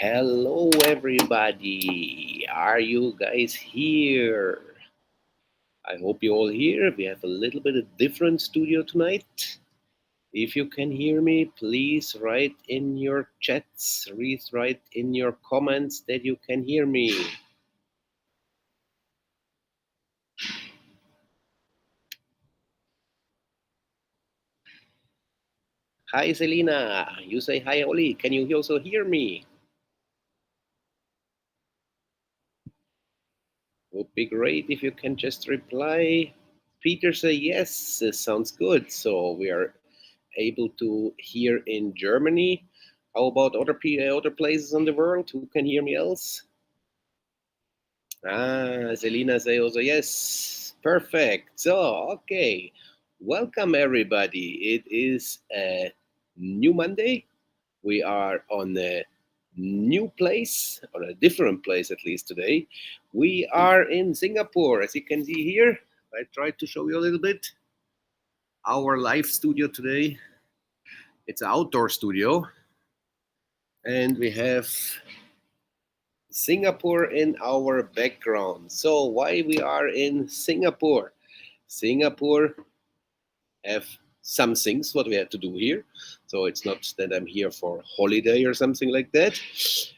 Hello, everybody. Are you guys here? I hope you're all here. We have a little bit of different studio tonight. If you can hear me, please write in your chats, write in your comments that you can hear me. Hi, Selina. You say hi, Oli. Can you also hear me? Would be great if you can just reply. Peter say yes, sounds good. So we are able to hear in Germany. How about other places in the world? Who can hear me else? Selina say also yes. Perfect. So okay, welcome everybody. It is a new Monday. We are on new place, or a different place at least today. We are in Singapore, as you can see here. I tried to show you a little bit our live studio today. It's an outdoor studio, and we have Singapore in our background. So why we are in Singapore? Singapore have some things what we have to do here. So it's not that I'm here for holiday or something like that.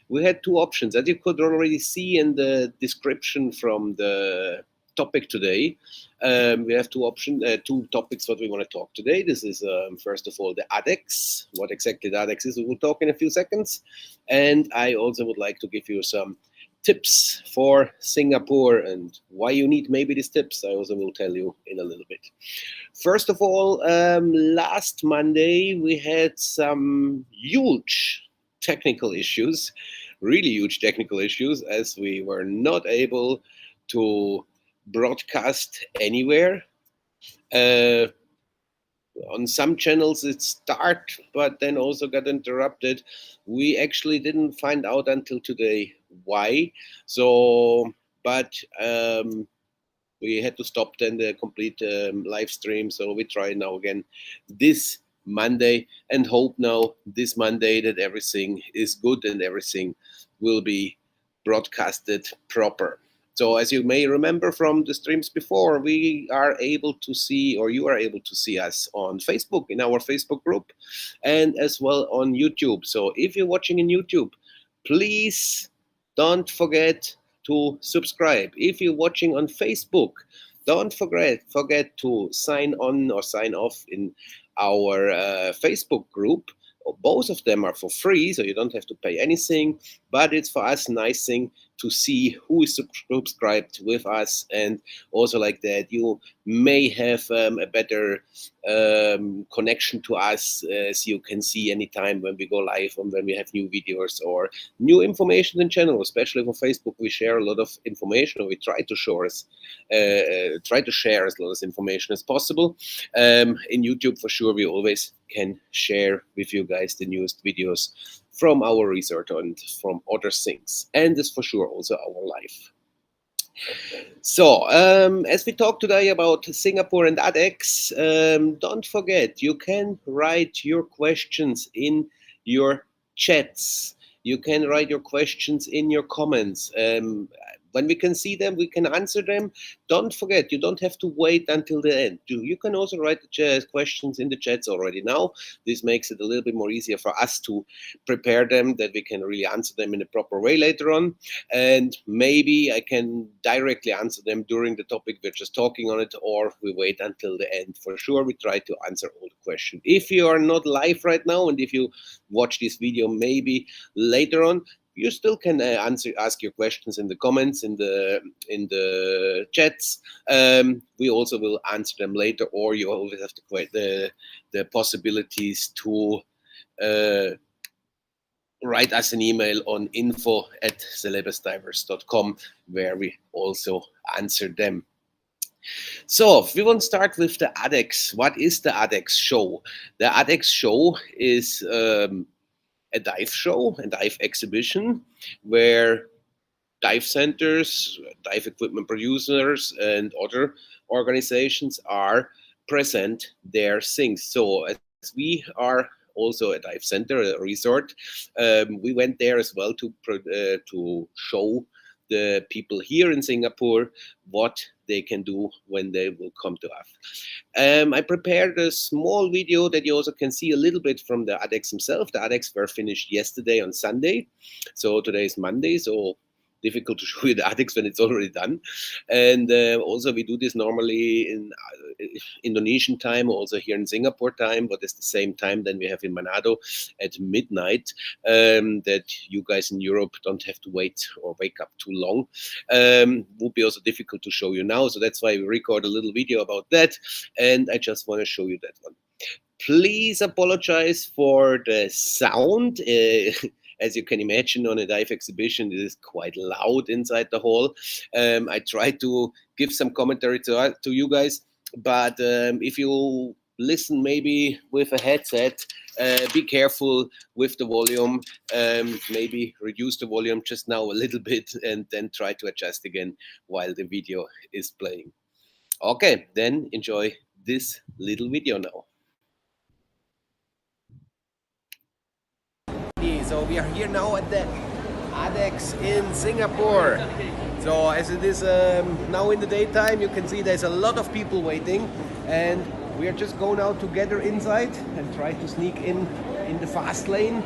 We had two options, as you could already see in the description from the topic today. We have two topics what we want to talk today. This is first of all the ADEX. What exactly the ADEX is, we will talk in a few seconds. And I also would like to give you some tips for Singapore and why you need maybe these tips. I also will tell you in a little bit. First of all, last Monday we had some huge technical issues, really huge technical issues, as we were not able to broadcast anywhere. Uh, on some channels it start, but then also got interrupted. We actually didn't find out until today why. So, but we had to stop then the complete live stream. So we try now again this Monday and hope now this Monday that everything is good and everything will be broadcasted proper. So as you may remember from the streams before, we are able to see, or you are able to see us on Facebook in our Facebook group and as well on YouTube. So if you're watching in YouTube, please don't forget to subscribe. If you're watching on Facebook, don't forget to sign on or sign off in our Facebook group. Both of them are for free, so you don't have to pay anything. But it's for us nice thing to see who is subscribed with us, and also like that you may have a better connection to us, as you can see anytime when we go live and when we have new videos or new information in general. Especially for Facebook, we share a lot of information, or we try to share as lot of information as possible. In YouTube, for sure, we always can share with you guys the newest videos from our research and from other things, and this for sure also our life. So, as we talk today about Singapore and ADEX, don't forget you can write your questions in your chats. You can write your questions in your comments. When we can see them, we can answer them. Don't forget, you don't have to wait until the end. You can also write the questions in the chats already now. This makes it a little bit more easier for us to prepare them, that we can really answer them in a proper way later on. And maybe I can directly answer them during the topic we're just talking on it, or we wait until the end. For sure, we try to answer all the questions. If you are not live right now, and if you watch this video maybe later on, you still can ask your questions in the comments in the chats. We also will answer them later, or you always have to quite the possibilities to write us an email on info@celebusdivers.com, where we also answer them. So we want to start with the ADEX. What is the ADEX show? The ADEX show is a dive show, a dive exhibition, where dive centers, dive equipment producers, and other organizations are present their things. So as we are also a dive center, a resort, we went there as well to show the people here in Singapore what they can do when they will come to us. I prepared a small video that you also can see a little bit from the ADEX himself. The ADEX were finished yesterday on Sunday. So today is Monday, so difficult to show you the ADEX when it's already done. And also we do this normally in Indonesian time, also here in Singapore time, but it's the same time than we have in Manado at midnight, that you guys in Europe don't have to wait or wake up too long. Would be also difficult to show you now, so that's why we record a little video about that, and I just want to show you that one. Please apologize for the sound. As you can imagine, on a dive exhibition, it is quite loud inside the hall. I try to give some commentary to you guys, but if you listen maybe with a headset. Be careful with the volume. Maybe reduce the volume just now a little bit and then try to adjust again while the video is playing. Okay, then enjoy this little video now. So we are here now at the ADEX in Singapore. So as it is now in the daytime, you can see there's a lot of people waiting, and we are just going out together inside and try to sneak in the fast lane,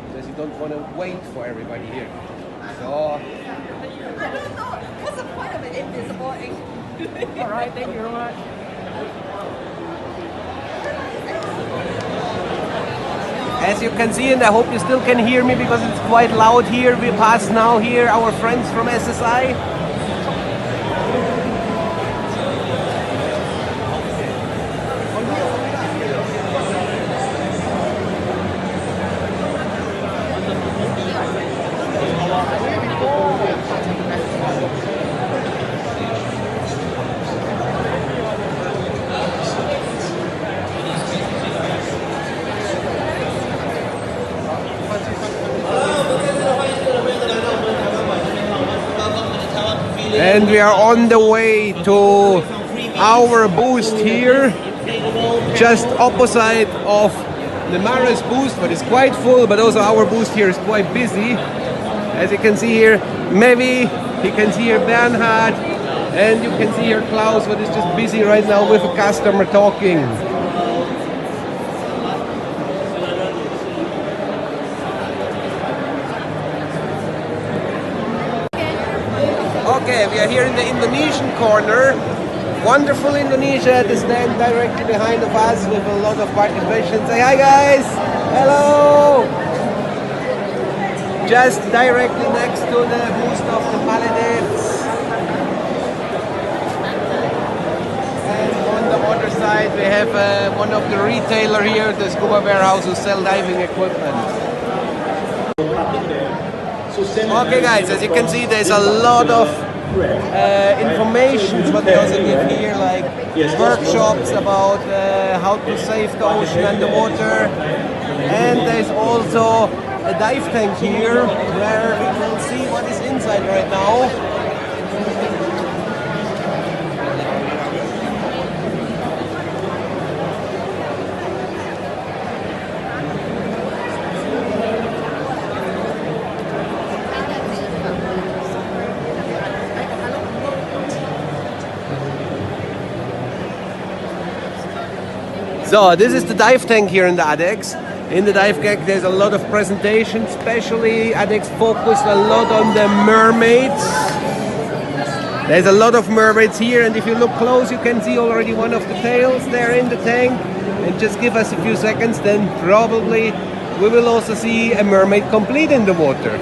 because you don't want to wait for everybody here. So what's the point of an invisible ink? All right, thank you very much. as you can see, and I hope you still can hear me because it's quite loud here, we pass now here our friends from SSI. And we are on the way to our booth here, just opposite of the Maris booth, but it's quite full, but also our booth here is quite busy. As you can see here, Mevi, you can see here Bernhard, and you can see here Klaus, but is just busy right now with a customer talking. Okay, we are here in the Indonesian corner. Wonderful Indonesia, the stand directly behind of us with a lot of participation. Say hi guys! Hello! Just directly next to the booth of the Maledives. And on the other side we have one of the retailer here, the Scuba Warehouse, who sell diving equipment. Okay guys, as you can see there's a lot of information what they also give here, like workshops about how to save the ocean and the water, and there's also a dive tank here where we will see what is inside right now. So this is the dive tank here in the ADEX. In the dive tank there's a lot of presentations, especially ADEX focused a lot on the mermaids. There's a lot of mermaids here, and if you look close you can see already one of the tails there in the tank. And just give us a few seconds, then probably we will also see a mermaid complete in the water.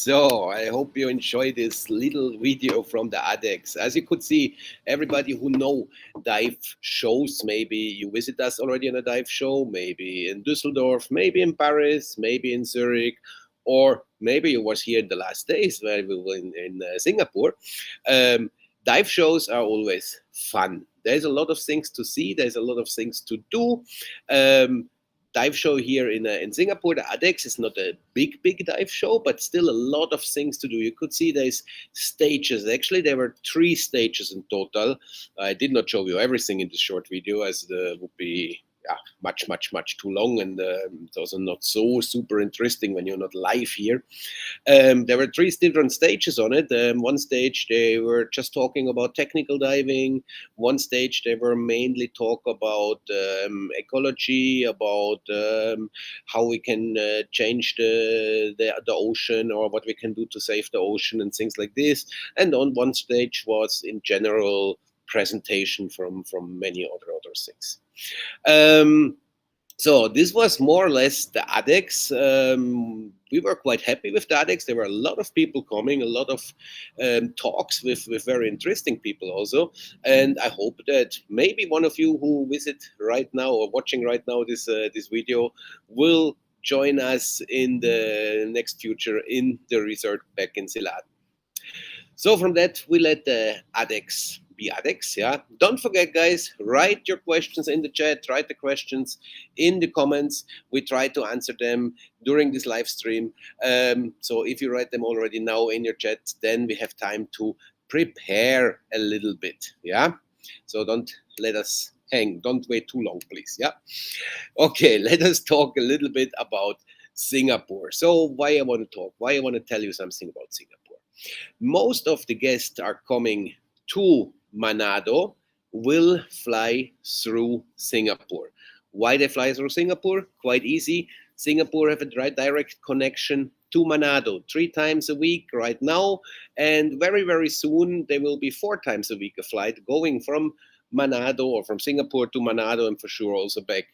So I hope you enjoyed this little video from the ADEX. As you could see, everybody who know dive shows, maybe you visit us already on a dive show, maybe in Düsseldorf, maybe in Paris, maybe in Zurich, or maybe you was here in the last days where we were in Singapore. Dive shows are always fun. There's a lot of things to see. There's a lot of things to do. Dive show here in Singapore, the ADEX is not a big dive show, but still a lot of things to do. You could see there's stages. Actually, there were 3 stages in total. I did not show you everything in this short video, as would be much too long, and those are not so super interesting when you're not live here. There were three different stages on it. One stage they were just talking about technical diving. One stage they were mainly talk about ecology, about how we can change the ocean, or what we can do to save the ocean and things like this. And on one stage was in general presentation from many other things. Um, so this was more or less the ADEX. We were quite happy with the ADEX. There were a lot of people coming, a lot of talks with very interesting people also. And I hope that maybe one of you who visit right now or watching right now this video will join us in the next future in the resort back in Silat. So from that, we let the ADEX be ADEX. Yeah. Don't forget, guys, write your questions in the chat. Write the questions in the comments. We try to answer them during this live stream. So if you write them already now in your chat, then we have time to prepare a little bit. Yeah. So don't let us hang. Don't wait too long, please. Yeah. Okay. Let us talk a little bit about Singapore. So why I want to talk? Why I want to tell you something about Singapore? Most of the guests are coming to Manado will fly through Singapore. Why they fly through Singapore? Quite easy. Singapore have a direct connection to Manado 3 times a week right now, and very soon there will be 4 times a week a flight going from Manado or from Singapore to Manado, and for sure also back.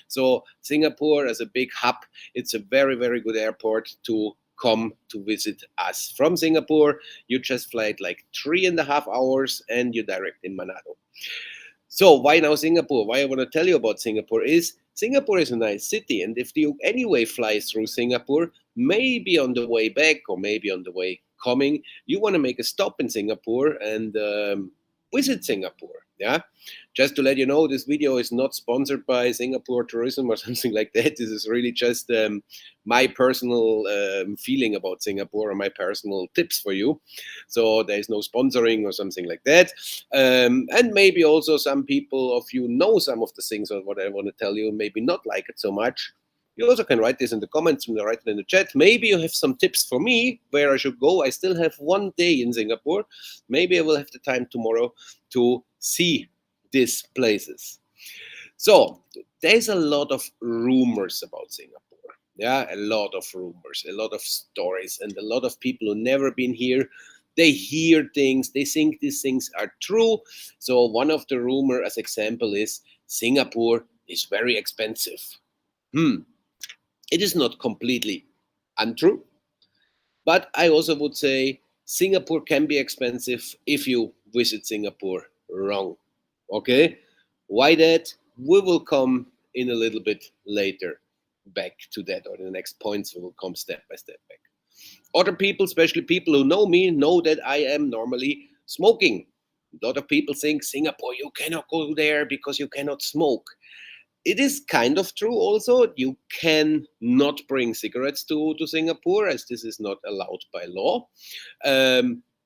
So Singapore as a big hub, it's a very good airport to come to visit us. From Singapore, you just fly it like 3.5 hours and you're direct in Manado. So why now Singapore? Why I want to tell you about Singapore is a nice city, and if you anyway fly through Singapore, maybe on the way back or maybe on the way coming, you want to make a stop in Singapore and visit Singapore. Yeah, just to let you know, this video is not sponsored by Singapore Tourism or something like that. This is really just my personal feeling about Singapore or my personal tips for you. So there is no sponsoring or something like that. And maybe also some people of you know some of the things or what I want to tell you, maybe not like it so much. You also can write this in the comments and write it in the chat. Maybe you have some tips for me where I should go. I still have one day in Singapore. Maybe I will have the time tomorrow to see these places. So there's a lot of rumors about Singapore. Yeah, a lot of rumors, a lot of stories, and a lot of people who never been here. They hear things, they think these things are true. So one of the rumor as example is Singapore is very expensive. It is not completely untrue, but I also would say Singapore can be expensive if you visit Singapore wrong. Okay? Why that? We will come in a little bit later back to that, or in the next points, we will come step by step back. Other people, especially people who know me, know that I am normally smoking. A lot of people think Singapore, you cannot go there because you cannot smoke. It is kind of true also. You can not bring cigarettes to Singapore, as this is not allowed by law.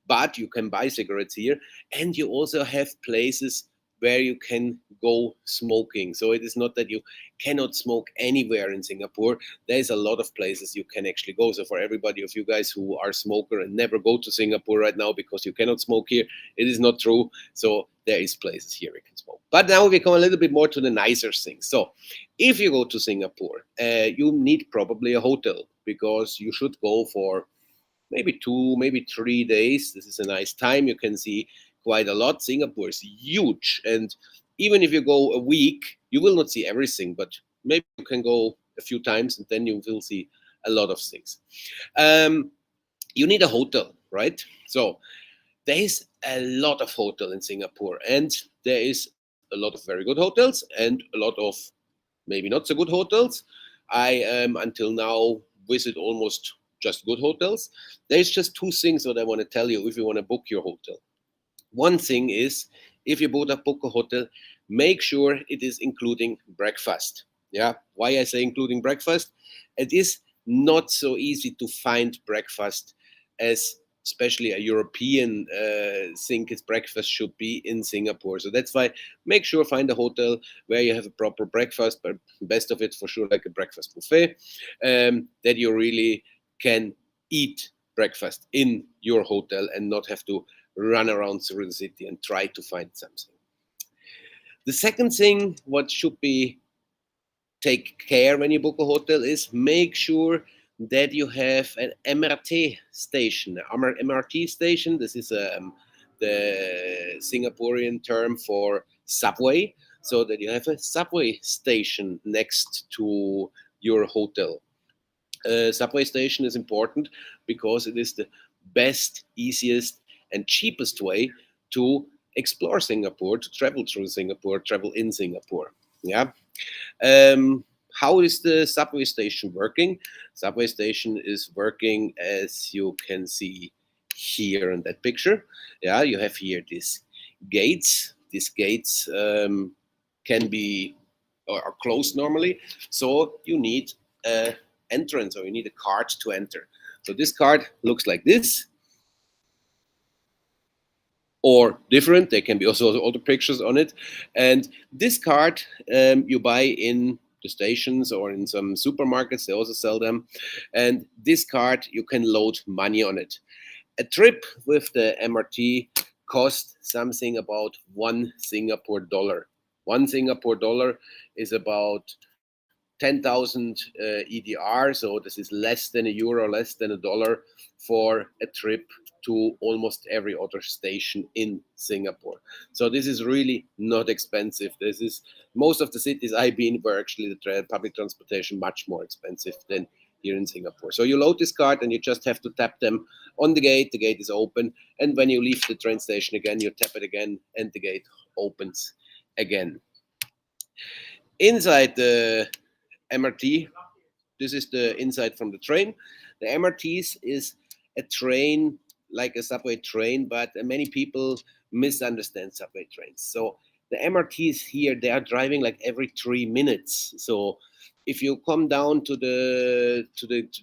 But you can buy cigarettes here, and you also have places where you can go smoking. So it is not that you cannot smoke anywhere in Singapore. There's a lot of places you can actually go. So for everybody of you guys who are smoker and never go to Singapore right now because you cannot smoke here, it is not true. So there is places here you can smoke. But now we come a little bit more to the nicer things. So if you go to Singapore, you need probably a hotel because you should go for maybe 2, maybe 3 days. This is a nice time. You can see quite a lot. Singapore is huge. And even if you go a week, you will not see everything, but maybe you can go a few times and then you will see a lot of things. You need a hotel, right? So there is a lot of hotel in Singapore, and there is a lot of very good hotels and a lot of maybe not so good hotels. I until now visit almost just good hotels. There's just 2 things that I want to tell you if you want to book your hotel. One thing is, if you book a hotel, make sure it is including breakfast. Yeah, why I say including breakfast? It is not so easy to find breakfast as especially a European think its breakfast should be in Singapore. So that's why make sure find a hotel where you have a proper breakfast, but best of it for sure like a breakfast buffet, that you really can eat breakfast in your hotel and not have to run around through the city and try to find something. The second thing what should be take care when you book a hotel is make sure that you have an MRT station. MRT station, this is the Singaporean term for subway, so that you have a subway station next to your hotel. Subway station is important because it is the best, easiest, and cheapest way to explore Singapore, to travel through Singapore, travel in Singapore. Yeah. Um, how is the subway station working? Subway station is working as you can see here in that picture. Yeah, you have here these gates. These gates can be or are closed normally, so you need a entrance or you need a card to enter. So this card looks like this, or different. There can be also other pictures on it. And this card you buy in the stations or in some supermarkets, they also sell them. And this card, you can load money on it. A trip with the MRT costs something about $1 Singapore. $1 Singapore is about 10,000 EDR, so this is less than a euro, less than a dollar for a trip to almost every other station in Singapore. So this is really not expensive. This is most of the cities I've been were actually the public transportation much more expensive than here in Singapore. So you load this card and you just have to tap them on the gate. The gate is open, and when you leave the train station again, you tap it again, and the gate opens again. Inside the MRT. This is the inside from the train. The MRTs is a train like a subway train, but many people misunderstand subway trains. So the MRTs here, they are driving like every 3 minutes. So if you come down to the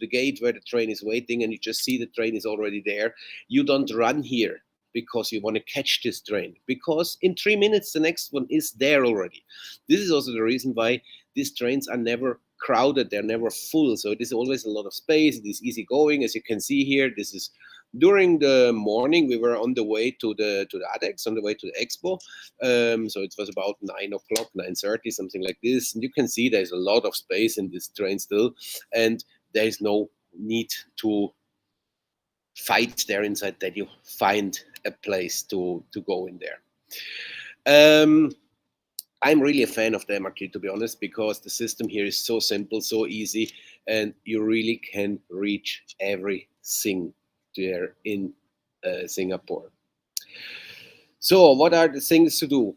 gate where the train is waiting and you just see the train is already there, you don't run here because you want to catch this train, because in 3 minutes the next one is there already. This is also the reason why these trains are never crowded, they're never full, so it is always a lot of space. It is easy going, as you can see here. This is during the morning. We were on the way to the ADEX, on the way to the expo. So it was about 9 o'clock, 9:30, something like this, and you can see there's a lot of space in this train still, and there is no need to fight there inside, that you find a place to go in there. um, I'm really a fan of the MRT, to be honest, because the system here is so simple, so easy, and you really can reach everything there in Singapore. So, what are the things to do?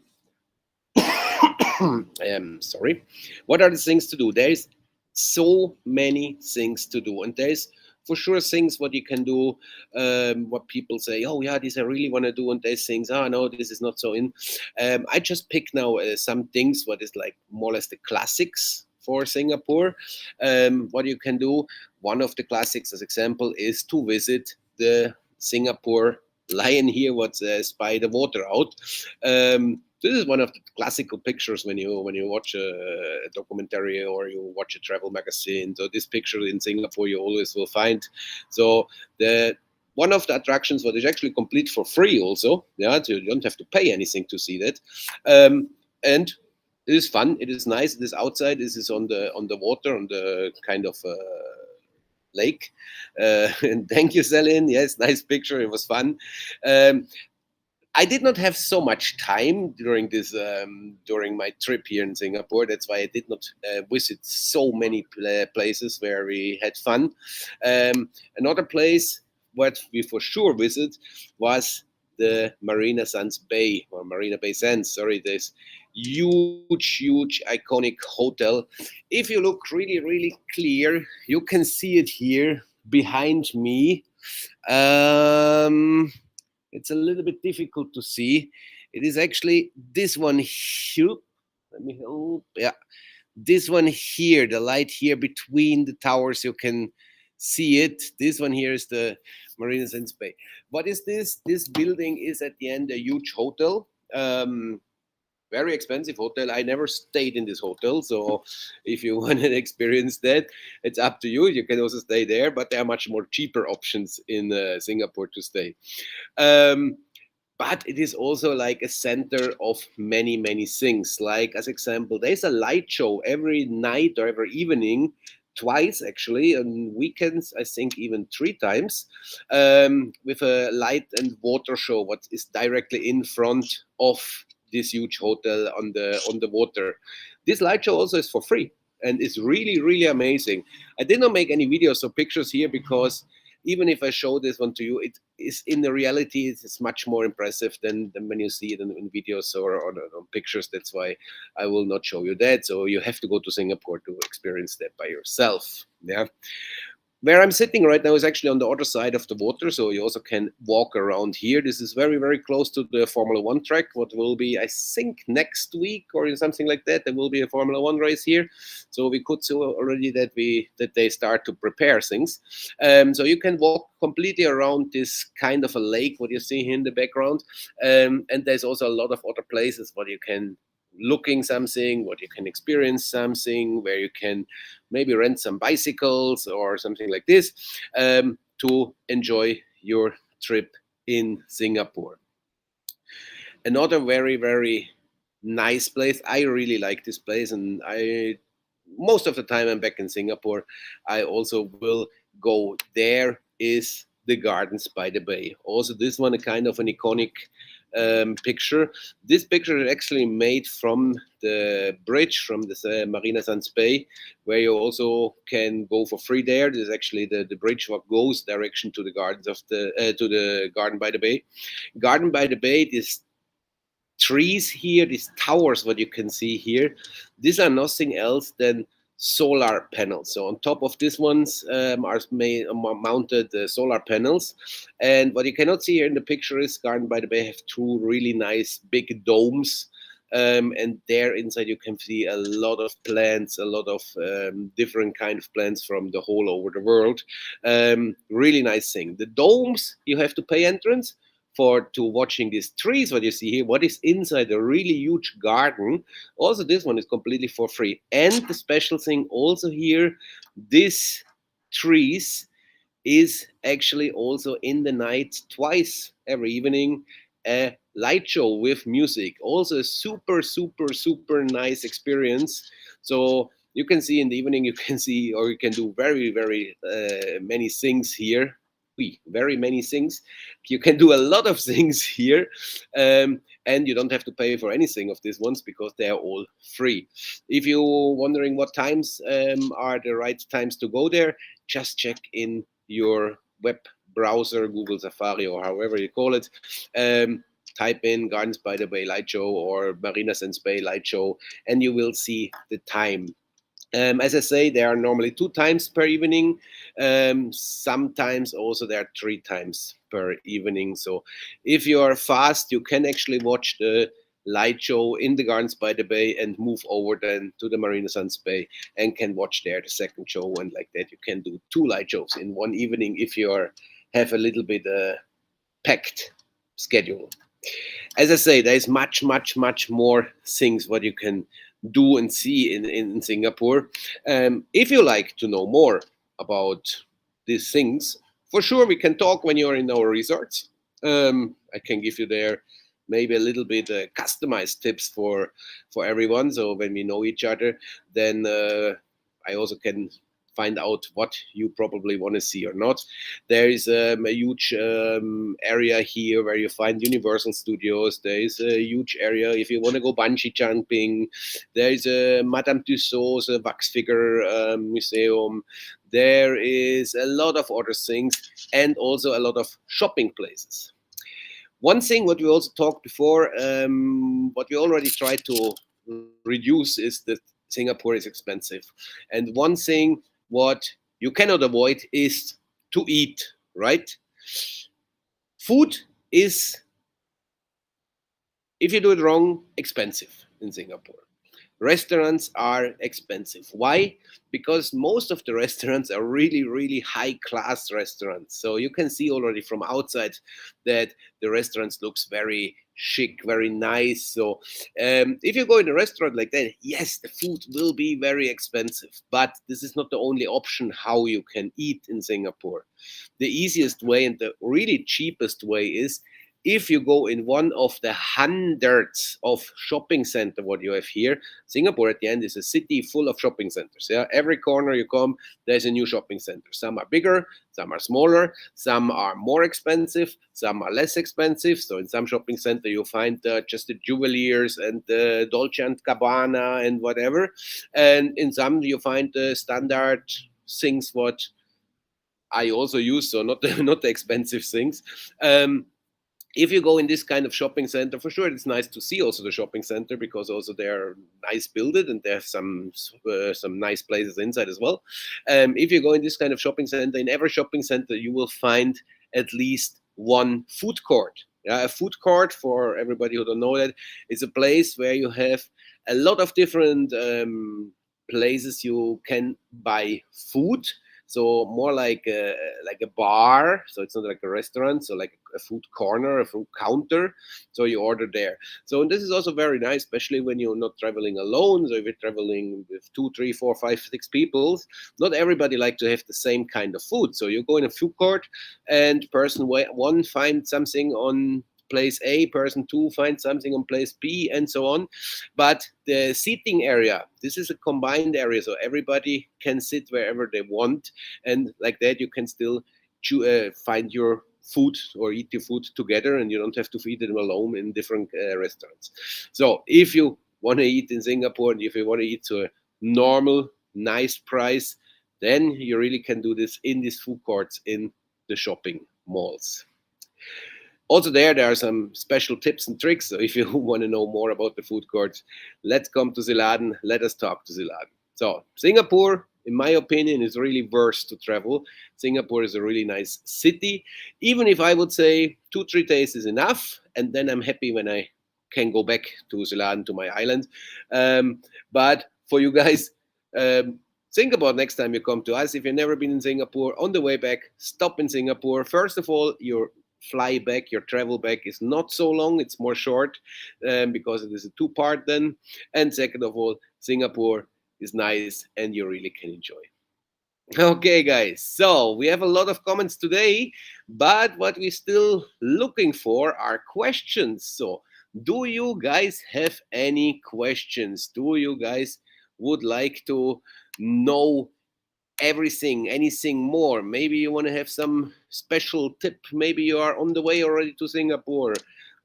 Sorry. What are the things to do? There's so many things to do, and there's for sure things what you can do. What people say, oh yeah, this I really want to do, and there's things, oh no, this is not so in. I just pick now some things what is like more or less the classics for Singapore. What you can do, one of the classics as example is to visit the Singapore lion here, what spy the water out. This is one of the classical pictures when you watch a documentary or you watch a travel magazine. So this picture in Singapore you always will find. So the one of the attractions what is actually complete for free also. Yeah, so you don't have to pay anything to see that, and it is fun. It is nice. It is outside. This is on the water, on the kind of lake. And thank you, Celine. Yes, nice picture. It was fun. Um, I did not have so much time during this during my trip here in Singapore. That's why I did not visit so many places where we had fun. Another place what we for sure visit was the Marina Sands Bay, or Marina Bay Sands. Sorry, this huge, iconic hotel. If you look really, really clear, you can see it here behind me. Um, it's a little bit difficult to see. It is actually this one here. Let me help. Yeah, this one here, the light here between the towers. You can see it. This one here is the Marina Sands Bay. What is this? This building is at the end a huge hotel. Very expensive hotel. I never stayed in this hotel, so if you want to experience that, it's up to you. You can also stay there, but there are much more cheaper options in Singapore to stay. Um, but it is also like a center of many things. Like as example, there's a light show every night or every evening, twice actually on weekends, I think even three times, with a light and water show what is directly in front of this huge hotel on the water. This light show also is for free and it's really amazing. I did not make any videos or pictures here because even if I show this one to you, it is in the reality it's much more impressive than when you see it in videos or on pictures. That's why I will not show you that. So you have to go to Singapore to experience that by yourself. Yeah. Where I'm sitting right now is actually on the other side of the water, so you also can walk around here. This is very close to the Formula One track. What will be, I think, next week or something like that. There will be a Formula One race here, so we could see already that they start to prepare things. So you can walk completely around this kind of a lake, what you see here in the background, and there's also a lot of other places where you can looking something, what you can experience something, where you can maybe rent some bicycles or something like this to enjoy your trip in Singapore. Another very nice place. I really like this place, and I most of the time I'm back in Singapore, I also will go there. Is the Gardens by the Bay. Also, this one a kind of an iconic picture. This picture is actually made from the bridge from the Marina Sands Bay, where you also can go for free there. This is actually the bridge what goes direction to the gardens of the to the Garden by the Bay. Garden by the Bay, this trees here, these towers, what you can see here, these are nothing else than solar panels. So on top of these ones are mounted solar panels. And what you cannot see here in the picture is Garden by the Bay have two really nice big domes. And there inside you can see a lot of plants, a lot of different kind of plants from the whole over the world. Really nice thing. The domes, you have to pay entrance for to watching these trees what you see here, what is inside a really huge garden. Also this one is completely for free, and the special thing also here, this trees is actually also in the night twice every evening a light show with music, also a super nice experience. So you can see in the evening, you can see or you can do very many things here. Very many things. You can do a lot of things here, and you don't have to pay for anything of these ones because they are all free. If you're wondering what times are the right times to go there, just check in your web browser, Google Safari or however you call it. Type in Gardens by the Bay Light Show or Marina Sands Bay Light Show, and you will see the time. As I say, there are normally 2 times per evening. Sometimes also there are 3 times per evening. So if you are fast, you can actually watch the light show in the Gardens by the Bay and move over then to the Marina Sands Bay and can watch there the second show. And like that, you can do 2 light shows in one evening if you have a little bit packed schedule. As I say, there is much more things what you can do and see in Singapore. If you like to know more about these things, for sure we can talk when you're in our resorts. I can give you there maybe a little bit customized tips for everyone. So when we know each other, then I also can find out what you probably want to see or not. There is a huge area here where you find Universal Studios. There is a huge area if you want to go bungee jumping. There is a Madame Tussauds wax figure museum. There is a lot of other things and also a lot of shopping places. One thing what we also talked before, what we already tried to reduce is that Singapore is expensive. And one thing what you cannot avoid is to eat, right? Food is, if you do it wrong, expensive in Singapore. restaurants are expensive. Why? Because most of the restaurants are really, really high class restaurants. So you can see already from outside that the restaurants looks very chic, very nice. So if you go in a restaurant like that, yes, the food will be very expensive, but this is not the only option how you can eat in Singapore. The easiest way and the really cheapest way is if you go in one of the hundreds of shopping center what you have here. Singapore at the end is a city full of shopping centers. Yeah, every corner you come, there's a new shopping center. Some are bigger, some are smaller, some are more expensive, some are less expensive. So in some shopping center you find just the jewelers and the Dolce and Gabbana and whatever, and in some you find the standard things what I also use, so not the, not the expensive things. Um, if you go in this kind of shopping center, for sure it's nice to see also the shopping center because also they're nice builded and they have some nice places inside as well. If you go in this kind of shopping center, in every shopping center you will find at least one food court. Yeah, a food court, for everybody who don't know that, is a place where you have a lot of different places you can buy food. So more like a bar. So it's not like a restaurant. So like a food corner, a food counter. So you order there. So this is also very nice, especially when you're not traveling alone. So if you're traveling with two, three, four, five, six people, not everybody like to have the same kind of food. So you go in a food court, and person one finds something on place A, person two finds something on place B, and so on. But the seating area, this is a combined area, so everybody can sit wherever they want, and like that you can still find your food or eat your food together, and you don't have to feed them alone in different restaurants. So if you want to eat in Singapore and if you want to eat to a normal, nice price, then you really can do this in these food courts in the shopping malls. Also, there are some special tips and tricks. So, if you want to know more about the food courts, let's come to Ziladen. Let us talk to Ziladen. So, Singapore, in my opinion, is really worth to travel. Singapore is a really nice city. Even if I would say 2, 3 days is enough, and then I'm happy when I can go back to Ziladen, to my island. But for you guys, um, think about next time you come to us. If you've never been in Singapore, on the way back, stop in Singapore. First of all, your fly back, your travel back is not so long, it's more short because it is a two-part then. And second of all, Singapore is nice and you really can enjoy. Okay, guys, so we have a lot of comments today, but what we're still looking for are questions. So, do you guys have any questions? Do you guys would like to know everything, anything more? Maybe you want to have some special tip. Maybe you are on the way already to Singapore,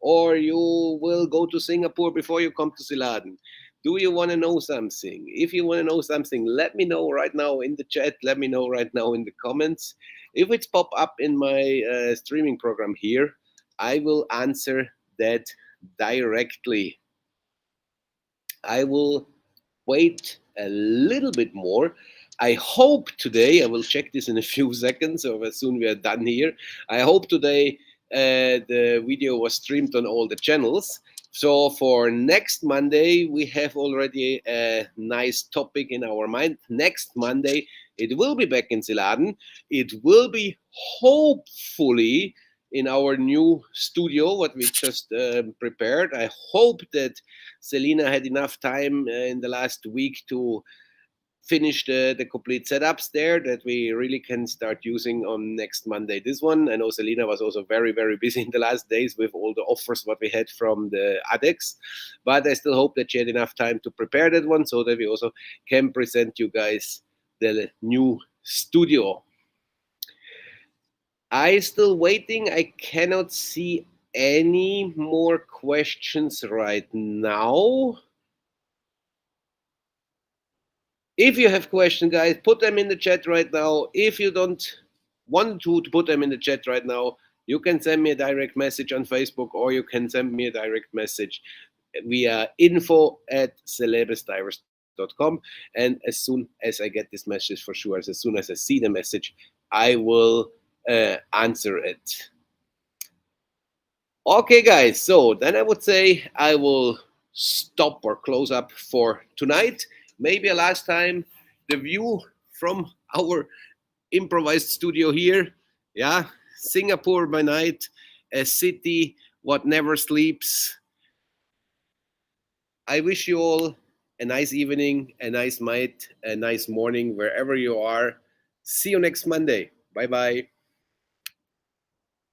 or you will go to Singapore before you come to Siladen. Do you want to know something? If you want to know something, let me know right now in the chat. Let me know right now in the comments. If it's pop up in my streaming program here, I will answer that directly. I will wait a little bit more. I hope today, I will check this in a few seconds, or as soon we are done here. I hope today the video was streamed on all the channels. So for next Monday, we have already a nice topic in our mind. Next Monday, it will be back in Ziladen. It will be hopefully in our new studio, what we just prepared. I hope that Selina had enough time in the last week to finish the complete setups there that we really can start using on next Monday. This one, I know Selina was also very, very busy in the last days with all the offers what we had from the ADEX, but I still hope that she had enough time to prepare that one so that we also can present you guys the new studio. I still waiting. I cannot see any more questions right now. If you have questions, guys, put them in the chat right now. If you don't want to put them in the chat right now, you can send me a direct message on Facebook, or you can send me a direct message via info@celebesdivers.com. And as soon as I get this message, for sure, as soon as I see the message, I will answer it. Okay, guys, so then I would say I will stop or close up for tonight. Maybe a last time, the view from our improvised studio here. Yeah, Singapore by night, a city what never sleeps. I wish you all a nice evening, a nice night, a nice morning wherever you are. See you next Monday. Bye bye.